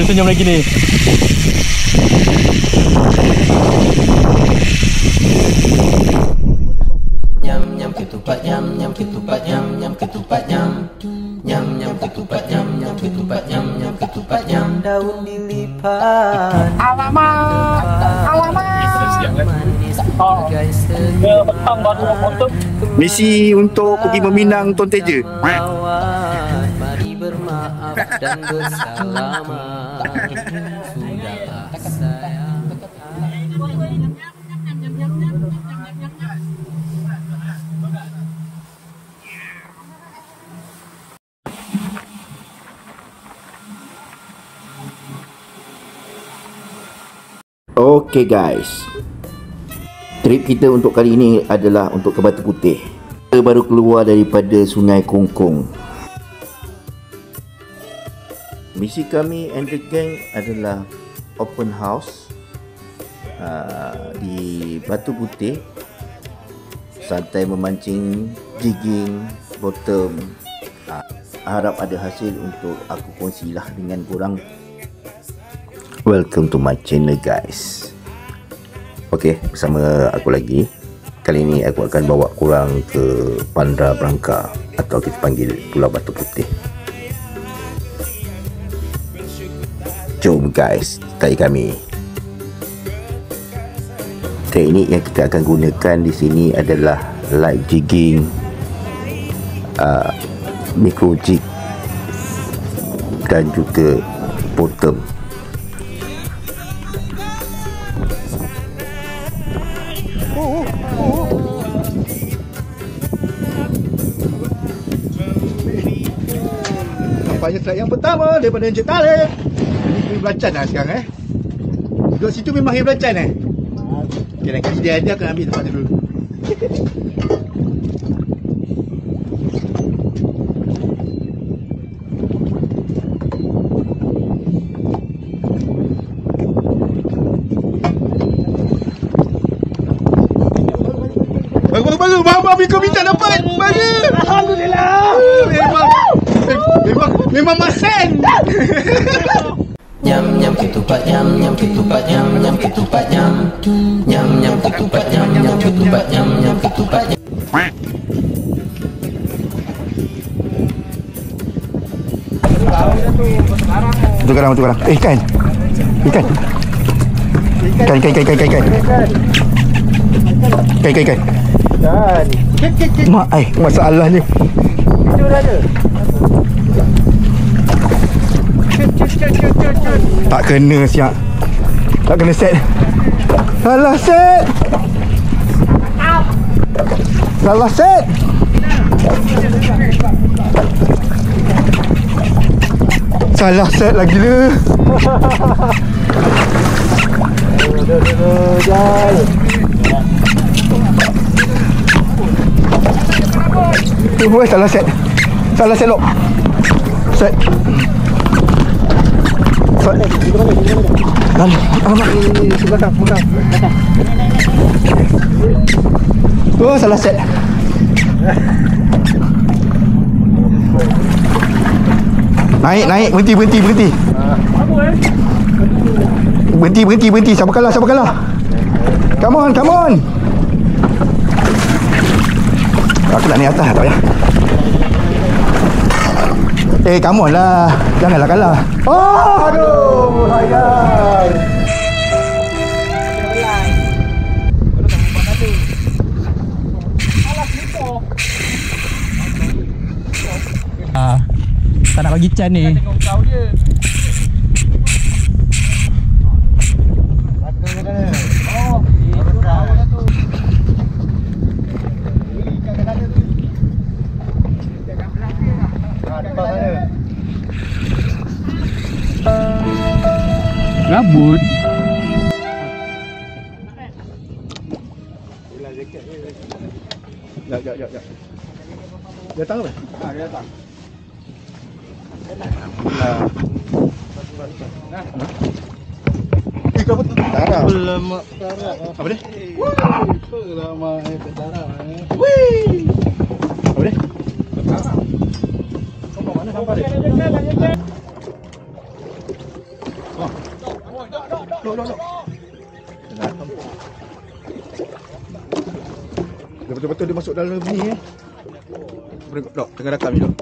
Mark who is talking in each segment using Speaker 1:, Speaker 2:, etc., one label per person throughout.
Speaker 1: Senyum lagi ni.
Speaker 2: Nyam nyam ketupat nyam nyam ketupat nyam nyam ketupat nyam nyam nyam ketupat nyam nyam ketupat nyam nyam ketupat nyam daun dilipat.
Speaker 3: Alamak.
Speaker 4: Misi untuk pergi meminang Tuan Teja.
Speaker 2: Mari bermaaf dan bersalaman. Sudahlah sayang.
Speaker 4: Okay guys, trip kita untuk kali ini adalah untuk ke Batu Putih. Kita baru keluar daripada Sungai Kongkong. Misi kami and the gang adalah open house di Batu Putih. Santai memancing, jigging, bottom. Harap ada hasil untuk aku kongsilah dengan korang. Welcome to my channel guys. Okay, bersama aku lagi. Kali ini aku akan bawa korang ke Bandar Branca atau kita panggil Pulau Batu Putih. Jom guys, ikuti kami. Teknik yang kita akan gunakan di sini adalah light jigging, micro jig dan juga bottom.
Speaker 5: Nampaknya strike yang pertama daripada Encik Talib. Ini kuih belacan lah sekarang duduk situ memang kuih belacan Okay, lain kali dia akan ambil tempat dia dulu. Baru Mama Miko minta dapat. Baru. Alhamdulillah. Memang masen.
Speaker 2: Nyam nyam ketupat nyam nyam ketupat nyam nyam ketupat nyam nyam nyam ketupat nyam nyam ketupat nyam nyam ketupat nyam.
Speaker 4: Untuk karang. Ikan. Mak, masalahnya.
Speaker 5: Itu dah ada.
Speaker 4: Tak kena siap. Tak kena set. Salah set. Salah set. Salah set lagi le. Salah set. Salah set lock. Set. Alamak.
Speaker 5: Belakang.
Speaker 4: Oh, salah set. Naik. Berhenti. Berhenti. Siapa kalah? Come on. Aku nak naik atas tak payah. Come on lah. Janganlah kalah. Oh, aduh, sayang.
Speaker 1: Tak nak bagi can ni. Gabut.
Speaker 5: Jap. Dia datang apa? Dia datang. Kau betul darah.
Speaker 3: Lama darah.
Speaker 5: Apa dia?
Speaker 3: Lama darah.
Speaker 5: Wih. Apa dia? Darah. Kau mana sampai dia? Look. Dia betul-betul dia masuk dalam ni Dok, tengah rakam ni dok.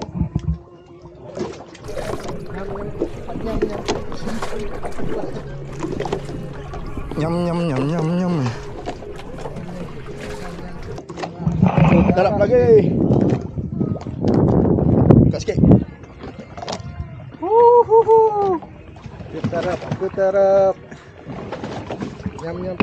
Speaker 5: Nyam. Tarap lagi. Buka sikit. Aku tarap. Nyam.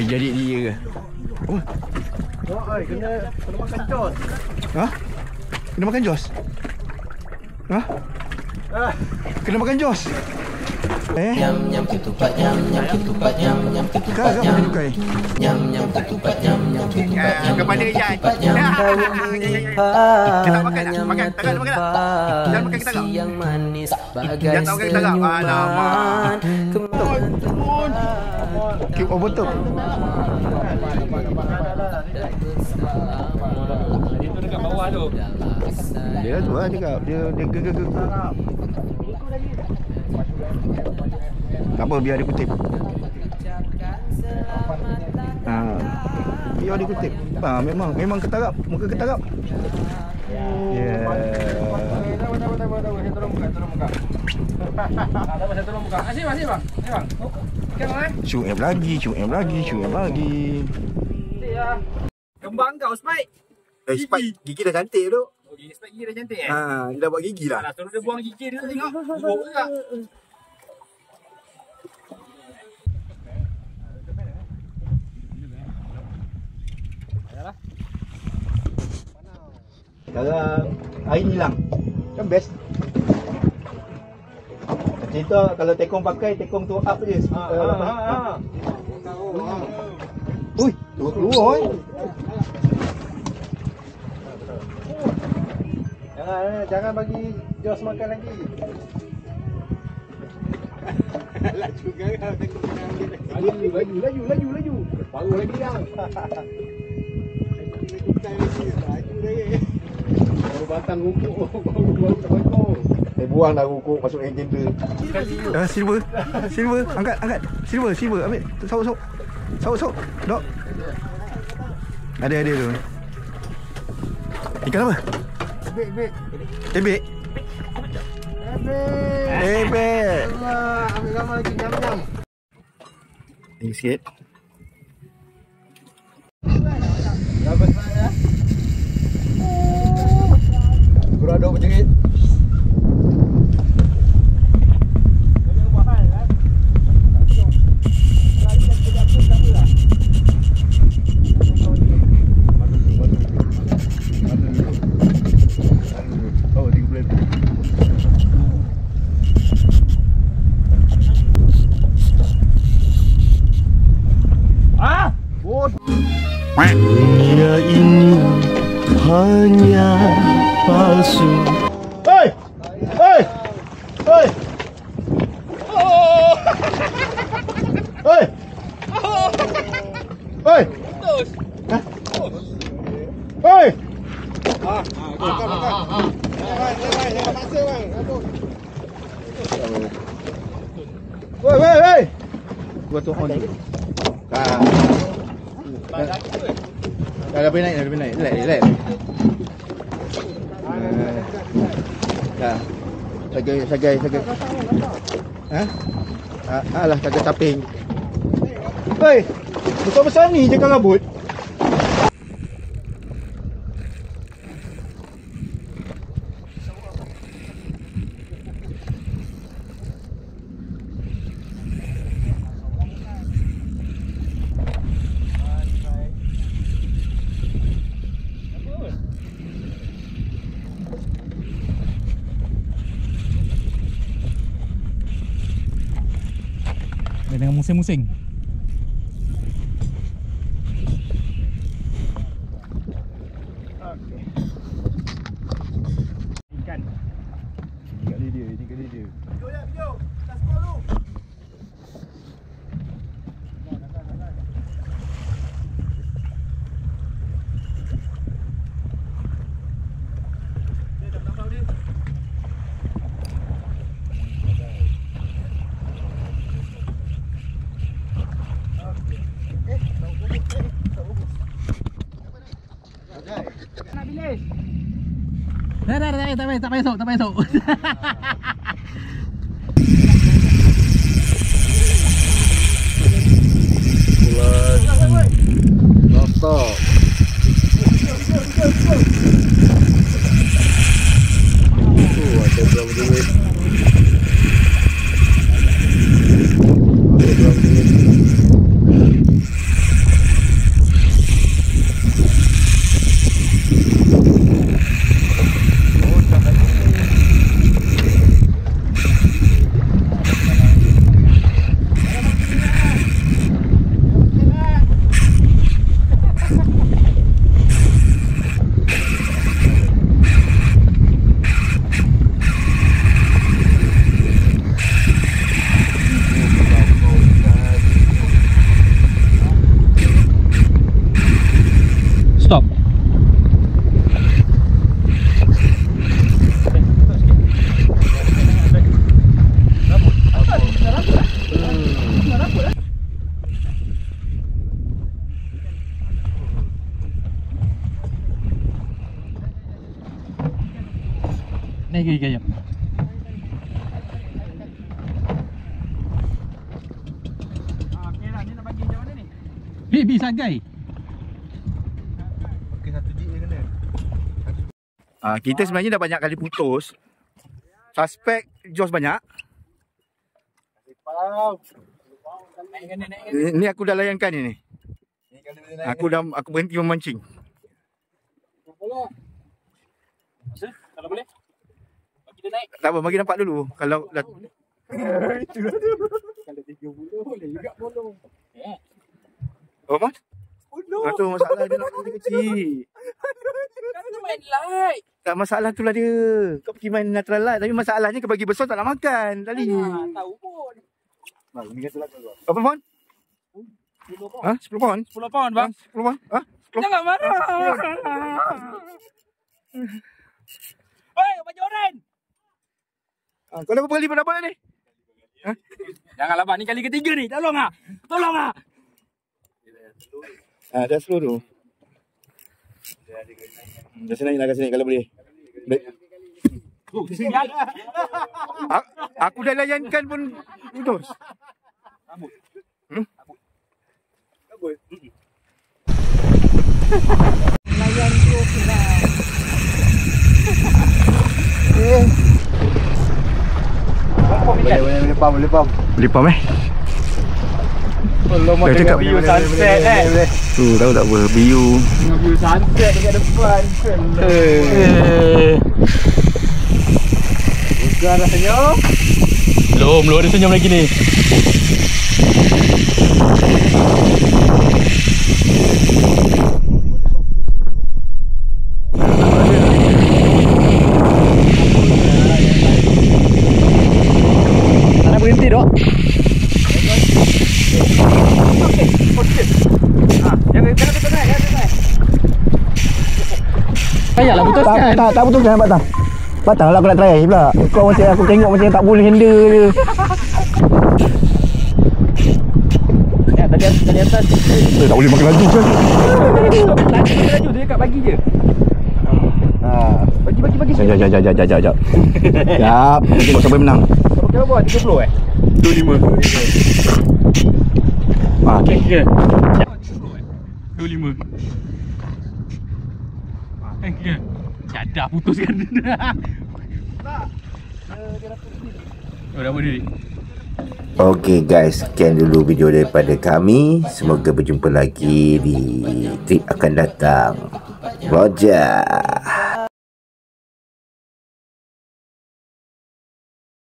Speaker 4: Jadi dia ke? Apa?
Speaker 5: Kena makan jos.
Speaker 4: Ha? Kena makan jos? Ha? Kena makan jos?
Speaker 2: Nyam ketupat nyam ketupat nyam ketupat nyam nyam ketupat nyam ketupat nyam ketupat nyam daun dilipat hanya menebar siang manis bagai senyuman
Speaker 5: Keep over top.
Speaker 3: Itu dekat bawah tu.
Speaker 5: Dia tu lah cakap. Dia gegek. Tak apa, biar dia kutip. Biar dia kutip. Memang ketarap. Muka ketarap. Ya. Tolong buka. Saya tolong buka. Sini bang. Cuem lagi.
Speaker 3: Kembang kau Spike.
Speaker 5: Spike gigi dah cantik tu.
Speaker 3: Spike gigi dah cantik
Speaker 5: Dia dah buat gigi lah.
Speaker 3: Suruh dia buang gigi dia tengok. Buruk juga.
Speaker 5: Sekarang air hilang. Kan best. Cerita kalau tekong pakai, tekong tu up je. Ui, keluar. Jangan bagi Jos makan lagi. Laju garang tekong laju. Baru lagi yang. Baru batang rukuk. Baru tekong. Buang dah rukuk masuk agenda. Silver. Angkat. Silver. Ambil. Sauk. Dok. Ada tu. Ikan apa? Ebek. Ambil gambar lagi. Nyam. Ini sikit. Dapat mana? Berada berjerit.
Speaker 6: Dunia ini hanya palsu.
Speaker 5: Hei! Woi. Gua tu on. Dah boleh naik. Relax. Dah. Sagai. Alah, sagai caping. Hei, besar-besar ni je kau rambut.
Speaker 1: Dengan musing-musing.
Speaker 5: Ikan. Kali dia Video ya, video. Dah scroll dulu.
Speaker 1: Dah, tak payah esok.
Speaker 5: Stop. Ada berapa duit?
Speaker 1: Stop. Naik kejap.
Speaker 3: Okey dah, ni nak bagi macam mana ni?
Speaker 1: Baby sagai.
Speaker 5: Kita sebenarnya dah banyak kali putus. Suspek Jos banyak. Ni aku dah layankan ni. Aku berhenti memancing.
Speaker 3: Kalau boleh. Bagi dia naik.
Speaker 5: Tak apa, bagi nampak dulu. Kalau dah
Speaker 3: Itulah tu. Kalau 30 boleh juga bolong.
Speaker 5: oh, Mas? Tu masalah dia nak beli kecil.
Speaker 3: Kan tu main light.
Speaker 5: Tak, masalah tu lah dia. Kau pergi main natural light. Tapi masalahnya kau bagi besar tak nak makan tadi.
Speaker 3: Tahu pun.
Speaker 5: Berapa pohon?
Speaker 3: 10 pound.
Speaker 5: Ha? 10 pohon?
Speaker 3: 10 pound bang.
Speaker 5: 10 pohon? Ha? 10?
Speaker 3: Jangan marah. Oi, baju oren.
Speaker 5: Kau dah berapa kali pendapat ni? Ha?
Speaker 3: Janganlah bang, ni kali ketiga ni. Tolong ah. Tolong ah.
Speaker 5: Dah slow tu. Dah senang nak kasi naik kalau boleh. Aku dah layankan pun putus. Kabut.
Speaker 1: Layan tu okeylah.
Speaker 5: Boleh pam. Boleh pam
Speaker 3: Belum mau tengok view sunset
Speaker 5: Tu tahu tak apa, view.
Speaker 3: Tengok view sunset dekat depan. Bukan dah senyum.
Speaker 1: Belum ada senyum lagi ni. Nak berhenti dok.
Speaker 3: Jangan naik.
Speaker 1: Payahlah putuskan.
Speaker 5: Tak putuskan batang. Batang lah aku nak try pula. Kau macam aku tengok macam tak boleh handle je.
Speaker 3: Tadi atas.
Speaker 5: Tak boleh makan laju kan.
Speaker 3: Laju dia dekat bagi je. Bagi.
Speaker 5: Jap. Jap. Tengok siapa yang menang.
Speaker 3: Berapa buat 30 25.
Speaker 5: Okey.
Speaker 1: 25. Okey. Dah putuskan. Oh, dah berdiri.
Speaker 4: Okay guys, sekian dulu video daripada kami. Semoga berjumpa lagi di trip akan datang. Roger.